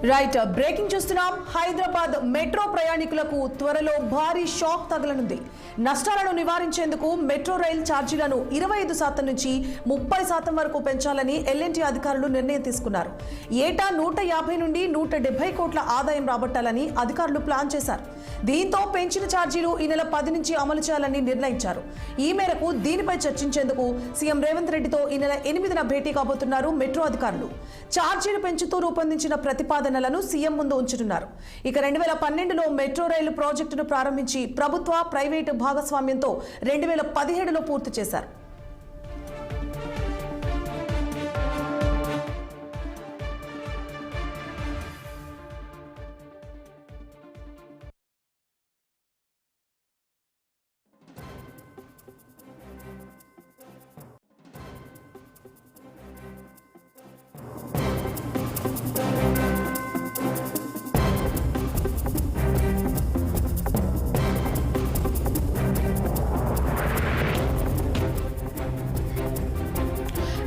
Right breaking చూస్తున్నాం. Hyderabad metro ప్రయాణికులకు త్వరలో భారీ షాక్ తగలనుంది. నష్టాలను నివారించేందుకు మెట్రో రైల్ ఛార్జీలను 25% నుంచి 30% వరకు పెంచాలని ఎల్ఎన్టీ అధికారులు నిర్ణయం తీసుకున్నారు. ఏటా 150 నుండి 170 కోట్ల ఆదాయం రాబట్టాలని అధికారులు ప్లాన్ చేశారు. దీంతో పెంచిన ఛార్జీలు ఈ నెల 10 నుంచి అమలు చేయాలని నిర్ణయించారు. ఈ మేరకు దీనిపై చర్చించేందుకు సీఎం రేవంత్ రెడ్డితో ఈ నెల 8న భేటీ కాబోతున్నారు మెట్రో అధికారులు. ఛార్జీలు పెంచుతూ రూపొందించిన ప్రతిపాదనలను సీఎం ముందు ఉంచుతున్నారు. ఇక 2012లో మెట్రో రైలు ప్రాజెక్టును ప్రారంభించి ప్రభుత్వ ప్రైవేటు భాగస్వామ్యంతో 2017లో పూర్తి చేశారు.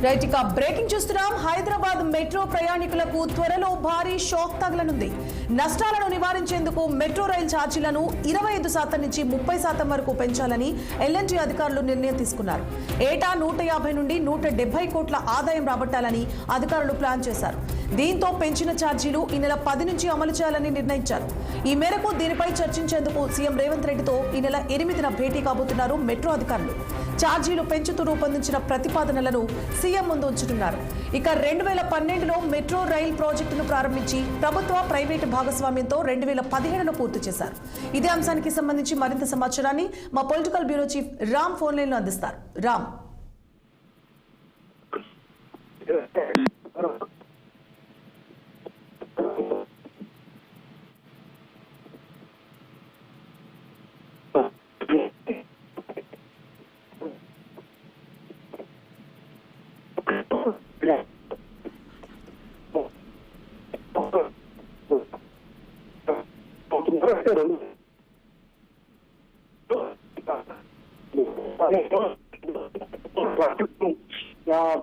రైట్ ఇక బ్రేకింగ్ చూస్తున్నాం. హైదరాబాద్ మెట్రో ప్రయాణికులకు త్వరలో భారీ షాక్ తగలనుంది. నష్టాలను నివారించేందుకు మెట్రో రైల్ ఛార్జీలను 25% నుంచి 30% వరకు పెంచాలని ఎల్ఎన్టీ అధికారులు నిర్ణయం తీసుకున్నారు. ఏటా 150 నుండి 170 కోట్ల ఆదాయం రాబట్టాలని అధికారులు ప్లాన్ చేశారు. దీంతో పెంచిన ఛార్జీలు ఈ నెల 10 నుంచి అమలు చేయాలని నిర్ణయించారు. ఈ మేరకు దీనిపై చర్చించేందుకు సీఎం రేవంత్ రెడ్డితో ఈ నెల 8న భేటీ కాబోతున్నారు మెట్రో అధికారులు. ఛార్జీలు పెంచుతూ రూపొందించిన ప్రతిపాదనలను సీఎం ముందు ఉంచుతున్నారు. ఇక 2012లో మెట్రో రైల్ ప్రాజెక్టును ప్రారంభించి ప్రభుత్వ ప్రైవేటు భాగస్వామ్యంతో 2017లో పూర్తి చేశారు. ఇదే అంశానికి సంబంధించి మరింత సమాచారాన్ని మా political bureau chief Ram phone line లో అందిస్తారు. రామ్,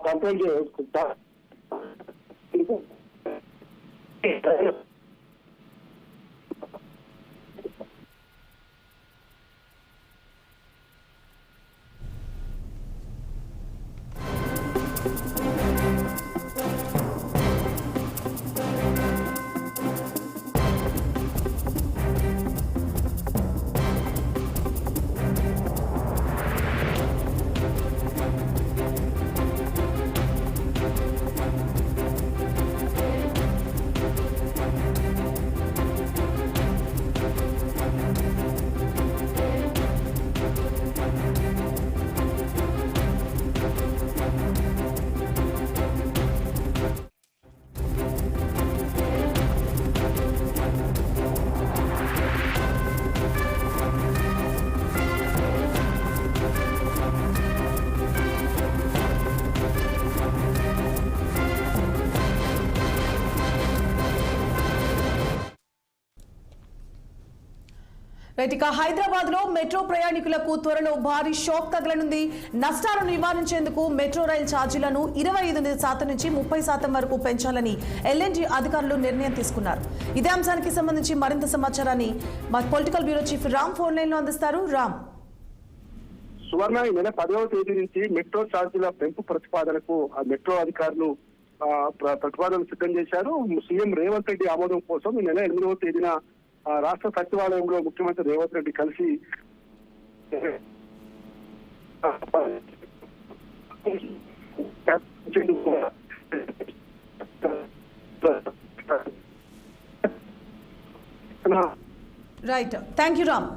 కంట్రోల్ చేసుకుంటా ఇక హైదరాబాద్ లో మెట్రో ప్రయాణికులకు త్వరలో భారీ షాక్ తగలనుంది. నష్టాలను నివారించేందుకు మెట్రో రైల్ ఛార్జీలను 25% నుంచి 30% వరకు పెంచాలని ఎల్ఎన్టీ అధికారులు నిర్ణయం తీసుకున్నారు. ఇదే అంశానికి సంబంధించి మరింత సమాచారాన్ని మా political bureau chief Ram phone line లో అందిస్తారు. రామ్, సువర్ణ, ఈ నెల 10వ తేదీ నుంచి మెట్రో ఛార్జీల పెంపు ప్రతిపాదనకు మెట్రో అధికారులు ప్రతిపాదనలు సిద్ధం చేశారు. సీఎం రేవంత్ రెడ్డి ఆమోదం కోసం ఈ నెల 8వ తేదీన రాష్ట్ర సచివాలయంలో ముఖ్యమంత్రి రేవంత్ రెడ్డి కలిసి రైట్, థ్యాంక్ యూ రామ్.